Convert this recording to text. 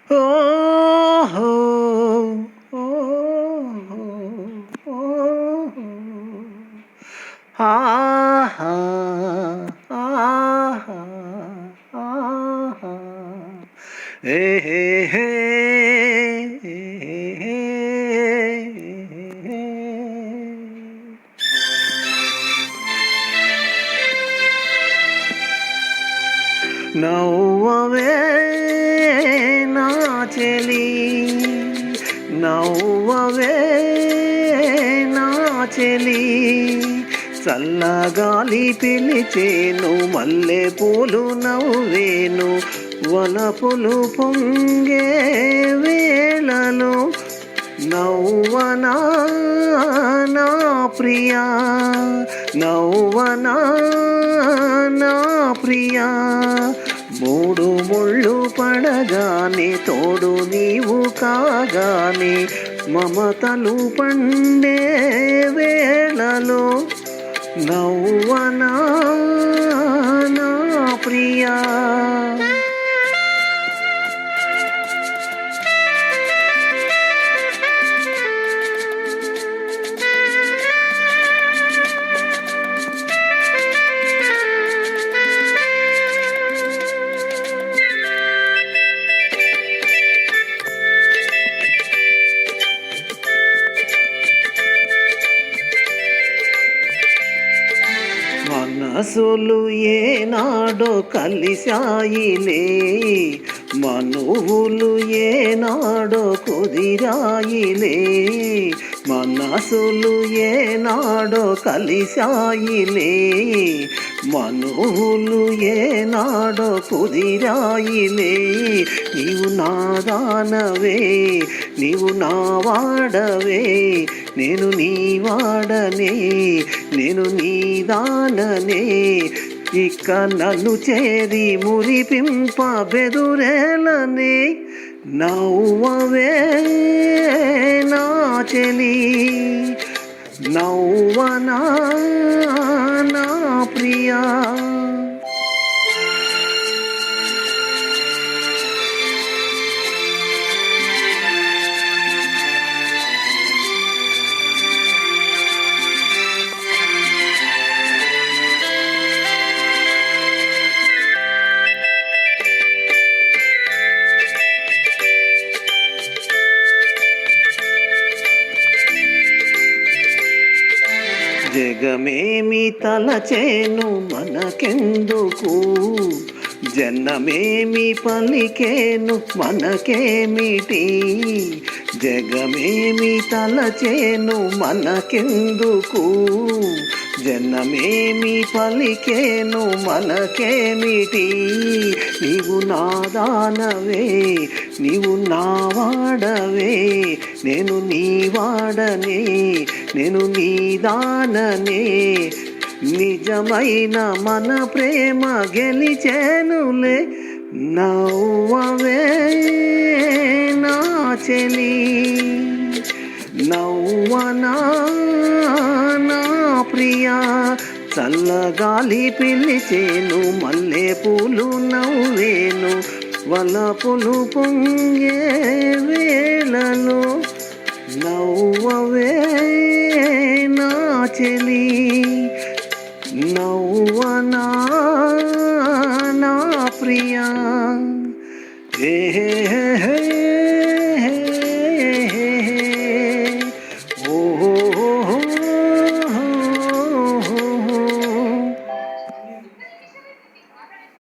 ఓహో ఓహో ఓహో ఆహా ఆహా ఆహా ఏ హే హే నవ్వవే నా చెలి నవ్వవే నా చెలి చల్లగాలి పిలిచేను మల్లె పూలు నవ్వేను వలపులు పొంగే వేళలో నవ్వనా నా ప్రియా నవ్వనా నా ప్రియా మూడు ముళ్ళు పడగానే తోడు నీవు కాగానే మమతలు పండే వేళలో నవ్వనా నా ప్రియా మనసులు ఏనాడో కలిశాయిలే మనువులు ఏనాడో కుదిరాయిలే మనసులు ఏనాడో కలిశాయిలే మనువులు ఏనాడో కుదిరాయిలే నీవు నా దానవే నీవు నా వాడవే నేను నీ వాడనే నేను నీ దాననే ఇక నన్ను చేరి మురిపింప బెదురేలనే నవ్వవే నా చెలి నవ్వనా నా ప్రియా జగమేమి తలచేను మనకెందుకు జనమేమి పలికేను మనకేమిటి జగమేమి తలచేను మనకెందుకు జనమేమి పలికేను మనకేమిటి నీవు నా దానవే నీవు నా వాడవే నేను నీ వాడనే నేను నీ దాననే నిజమైన మన ప్రేమ గెలిచేనులే నవ్వవే నా చెలి నవ్వనా నా ప్రియా చల్లగాలి పిలిచేను మల్లె పూలు నవ్వేను వలపులు పొంగే వేళలో నవ్వవే నా చెలి నవ్వనా నా ప్రియా హే హే హే